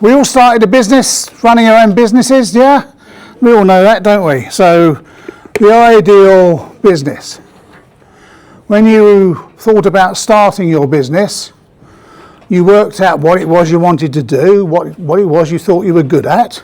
We all started a business, running our own businesses, yeah? We all know that, don't we? So, the ideal business. When you thought about starting your business, you worked out what it was you wanted to do, what it was you thought you were good at,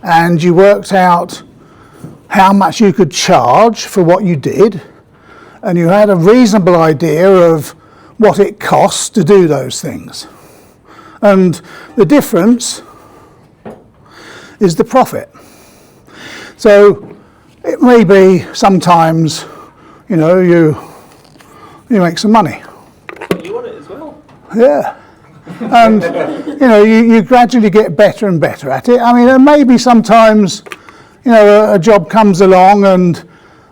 and you worked out how much you could charge for what you did, and you had a reasonable idea of what it costs to do those things. And the difference is the profit. So it may be sometimes, you know, you make some money. You want it as well. Yeah. And, you know, you gradually get better and better at it. I mean, and maybe sometimes, you know, a job comes along and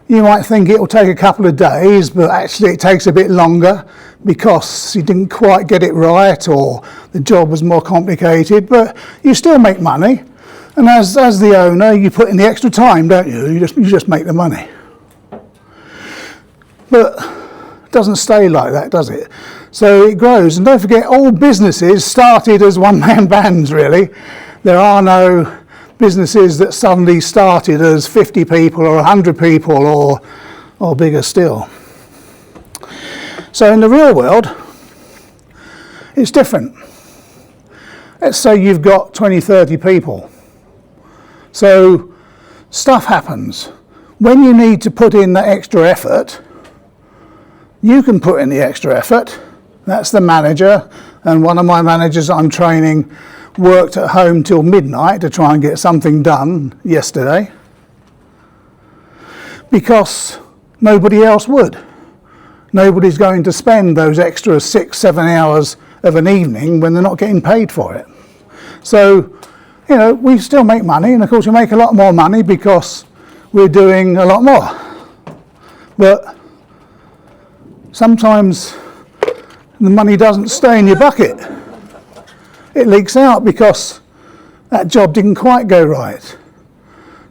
you might think it will take a couple of days, but actually it takes a bit longer because you didn't quite get it right or the job was more complicated, but you still make money. And as the owner, you put in the extra time, don't you? You just make the money. But it doesn't stay like that, does it? So it grows. And don't forget, all businesses started as one-man bands, really. There are no businesses that suddenly started as 50 people or 100 people or bigger still. So in the real world, it's different. Let's say you've got 20, 30 people. So stuff happens. When you need to put in the extra effort, you can put in the extra effort. That's the manager. And one of my managers I'm training worked at home till midnight to try and get something done yesterday because nobody else would. Nobody's going to spend those extra 6-7 hours of an evening when they're not getting paid for it. So, you know, we still make money, and of course we make a lot more money because we're doing a lot more. But sometimes the money doesn't stay in your bucket. It leaks out because that job didn't quite go right.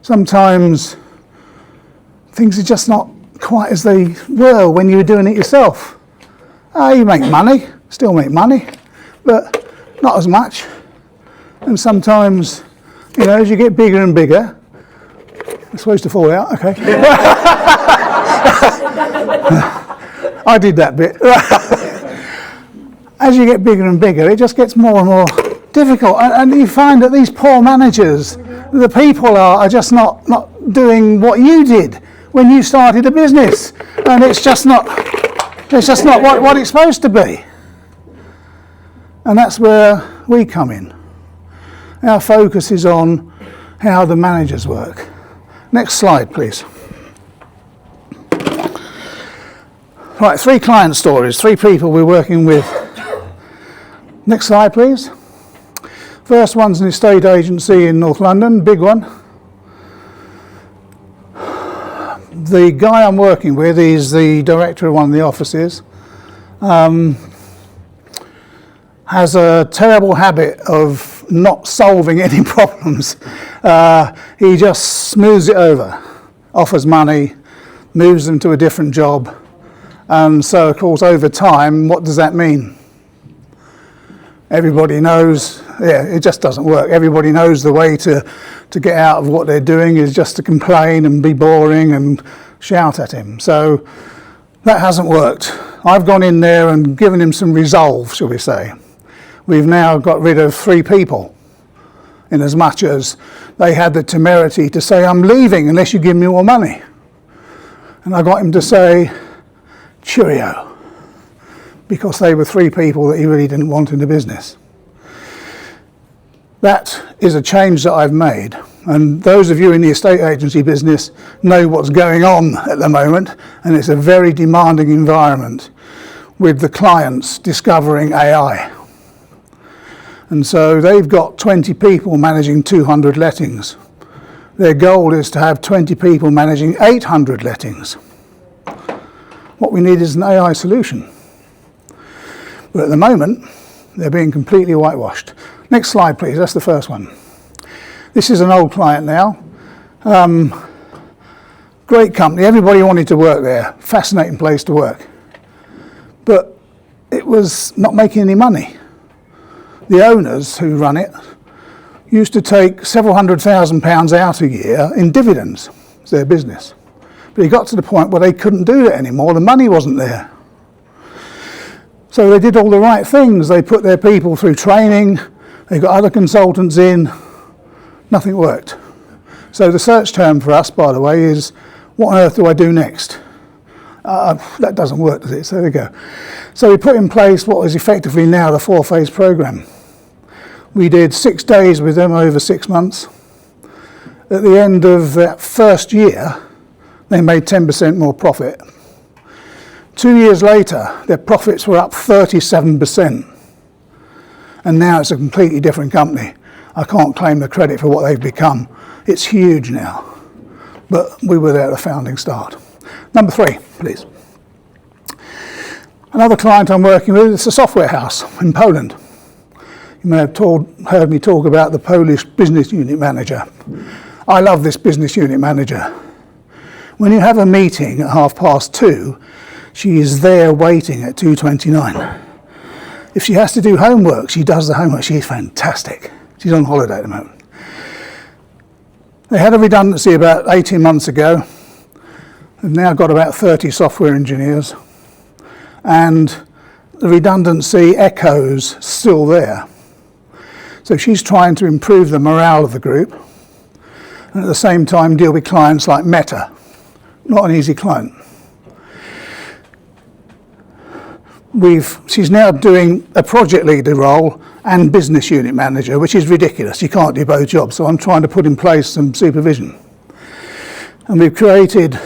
Sometimes things are just not quite as they were when you were doing it yourself. You make money, still make money, but not as much. And sometimes, you know, as you get bigger and bigger, it's supposed to fall out, okay. I did that bit. As you get bigger and bigger, it just gets more and more difficult. And you find that these poor managers, the people are just not doing what you did when you started a business. And it's just not what it's supposed to be. And that's where we come in. Our focus is on how the managers work. Next slide, please. Right, 3 client stories, 3 people we're working with. Next slide, please. First one's an estate agency in North London, big one. The guy I'm working with, he's the director of one of the offices, has a terrible habit of not solving any problems. He just smooths it over, offers money, moves them to a different job. And so, of course, over time, what does that mean? Everybody knows, it just doesn't work. Everybody knows the way to get out of what they're doing is just to complain and be boring and shout at him. So that hasn't worked. I've gone in there and given him some resolve, shall we say. We've now got rid of 3 people, in as much as they had the temerity to say, I'm leaving unless you give me more money. And I got him to say, cheerio. Because they were 3 people that he really didn't want in the business. That is a change that I've made. And those of you in the estate agency business know what's going on at the moment. And it's a very demanding environment with the clients discovering AI. And so they've got 20 people managing 200 lettings. Their goal is to have 20 people managing 800 lettings. What we need is an AI solution. But at the moment, they're being completely whitewashed. Next slide, please. That's the first one. This is an old client now. Great company. Everybody wanted to work there. Fascinating place to work. But it was not making any money. the owners who run it used to take several £100,000 out a year in dividends. It's their business. But it got to the point where they couldn't do it anymore. The money wasn't there. So they did all the right things. They put their people through training. They got other consultants in. Nothing worked. So the search term for us, by the way, is what on earth do I do next? That doesn't work, does it? So there we go. So we put in place what is effectively now the 4-phase program. We did 6 days with them over 6 months. At the end of that first year, they made 10% more profit. 2 years later, their profits were up 37%. And now it's a completely different company. I can't claim the credit for what they've become. It's huge now. But we were there at the founding start. Number 3, please. Another client I'm working with is a software house in Poland. You may have heard me talk about the Polish business unit manager. I love this business unit manager. When you have a meeting at 2:30, she is there waiting at 2:29. If she has to do homework, she does the homework. She's fantastic. She's on holiday at the moment. They had a redundancy about 18 months ago. They've now got about 30 software engineers. And the redundancy echoes still there. So she's trying to improve the morale of the group and at the same time deal with clients like Meta. Not an easy client. She's now doing a project leader role and business unit manager, which is ridiculous. You can't do both jobs. So I'm trying to put in place some supervision. And we've created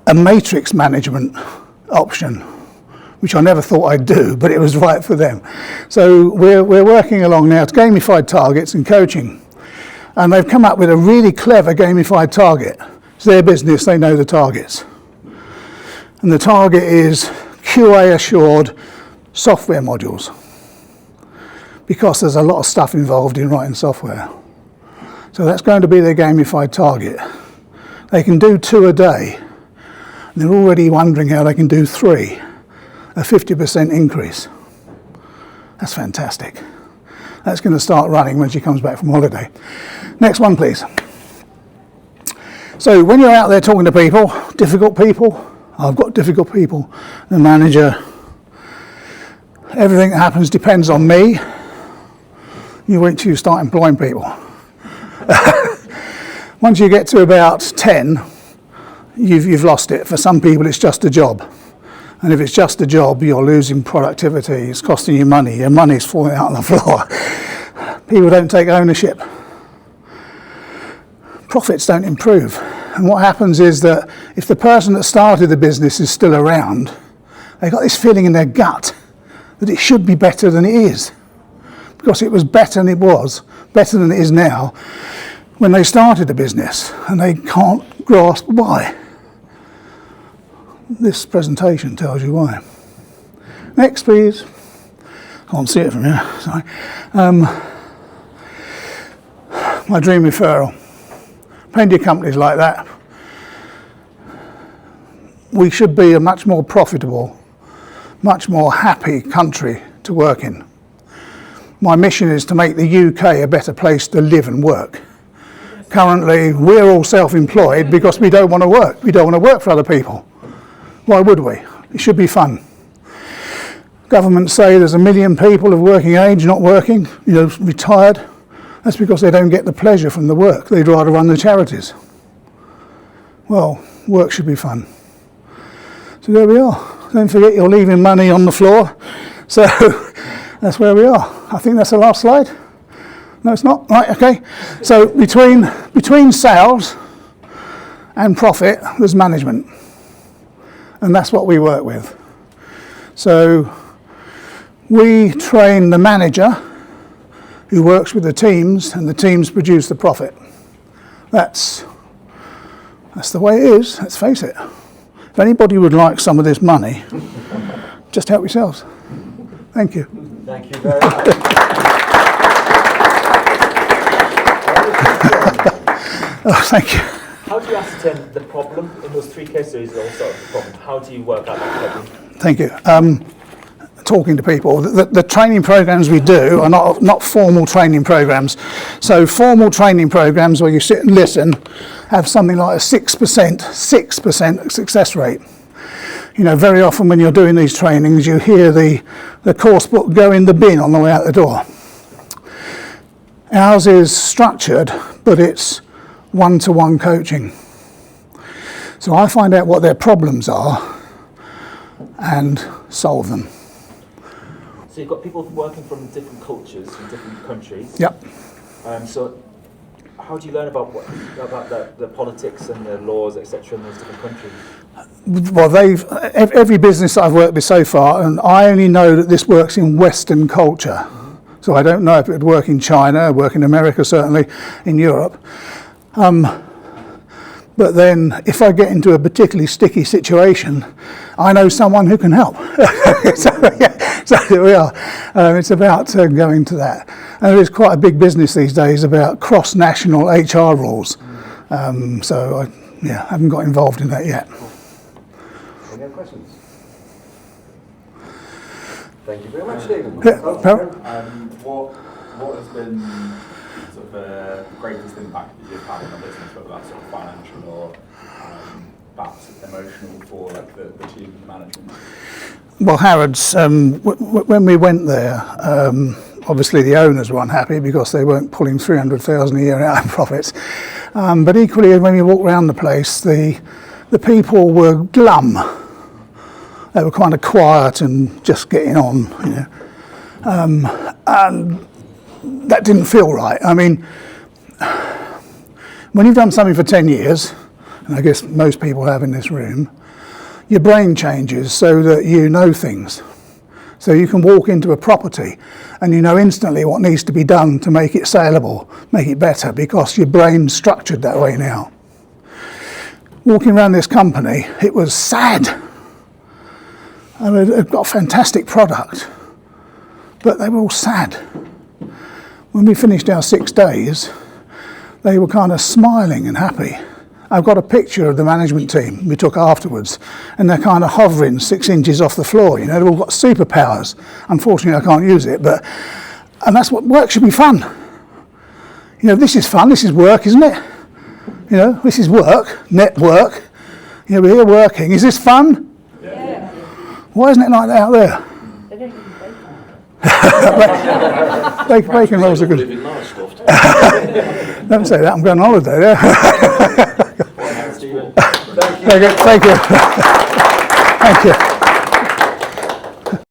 a matrix management option, which I never thought I'd do, but it was right for them. So we're working along now to gamified targets and coaching. And they've come up with a really clever gamified target. It's their business, they know the targets. And the target is QA assured software modules, because there's a lot of stuff involved in writing software. So that's going to be their gamified target. They can do 2 a day. And they're already wondering how they can do 3, a 50% increase. That's fantastic. That's going to start running when she comes back from holiday. Next one, please. So when you're out there talking to people, difficult people, I've got difficult people, the manager, everything that happens depends on me. You wait till you start employing people. Once you get to about 10, you've lost it. For some people, it's just a job. And if it's just a job, you're losing productivity. It's costing you money. Your money's falling out on the floor. People don't take ownership. Profits don't improve. And what happens is that if the person that started the business is still around, they've got this feeling in their gut that it should be better than it is. Because it was better than it was, better than it is now, when they started the business. And they can't grasp why. This presentation tells you why. Next, please. Can't see it from here, sorry. My dream referral. Plenty of companies like that. We should be a much more profitable, much more happy country to work in. My mission is to make the UK a better place to live and work. Currently, we're all self-employed because we don't want to work. We don't want to work for other people. Why would we? It should be fun. Governments say there's 1 million people of working age not working, retired. That's because they don't get the pleasure from the work. They'd rather run the charities. Well, work should be fun. So there we are. Don't forget you're leaving money on the floor. So that's where we are. I think that's the last slide. No, it's not. Right, okay. So between sales and profit, there's management. And that's what we work with. So we train the manager who works with the teams, and the teams produce the profit. That's the way it is, let's face it. If anybody would like some of this money, just help yourselves. Thank you. Thank you very much. Oh, thank you. How do you ascertain the problem in those 3 case studies? Also, the problem. How do you work out that problem? Thank you. talking to people. The training programs we do are not formal training programs. So formal training programs where you sit and listen have something like a 6% success rate. You know, very often when you're doing these trainings, you hear the course book go in the bin on the way out the door. Ours is structured, but it's one-to-one coaching. So I find out what their problems are and solve them. So you've got people working from different cultures, from different countries. Yep. So how do you learn about the politics and the laws, etc., in those different countries? Well, every business I've worked with so far, and I only know that this works in Western culture. So I don't know if it would work in China, work in America, certainly in Europe. But then if I get into a particularly sticky situation, I know someone who can help. So here we are. It's about going to that. And there is quite a big business these days about cross-national HR rules. So I haven't got involved in that yet. Any other questions? Thank you very much, Stephen. What has been sort of the greatest impact that you've had on the business, whether that's sort of financial or perhaps emotional for like the team and the management? Well, Harrods, when we went there, obviously the owners were unhappy because they weren't pulling 300,000 a year out in profits. But equally, when we walked around the place, the people were glum. They were kind of quiet and just getting on, you know. And that didn't feel right. I mean, when you've done something for 10 years, and I guess most people have in this room, your brain changes so that you know things. So you can walk into a property and you know instantly what needs to be done to make it saleable, make it better, because your brain's structured that way now. Walking around this company, it was sad. I mean, they've got a fantastic product, but they were all sad. When we finished our 6 days, they were kind of smiling and happy. I've got a picture of the management team we took afterwards, and they're kind of hovering 6 inches off the floor. You know, they've all got superpowers. Unfortunately, I can't use it, and that's what work should be fun. You know, this is fun. This is work, isn't it? You know, this is work, network. You know, we're here working. Is this fun? Yeah. Why isn't it like that out there? They don't even bake on. Bacon rolls are good. Don't say that. I'm going on holiday. Yeah. Stephen. Thank you. Thank you.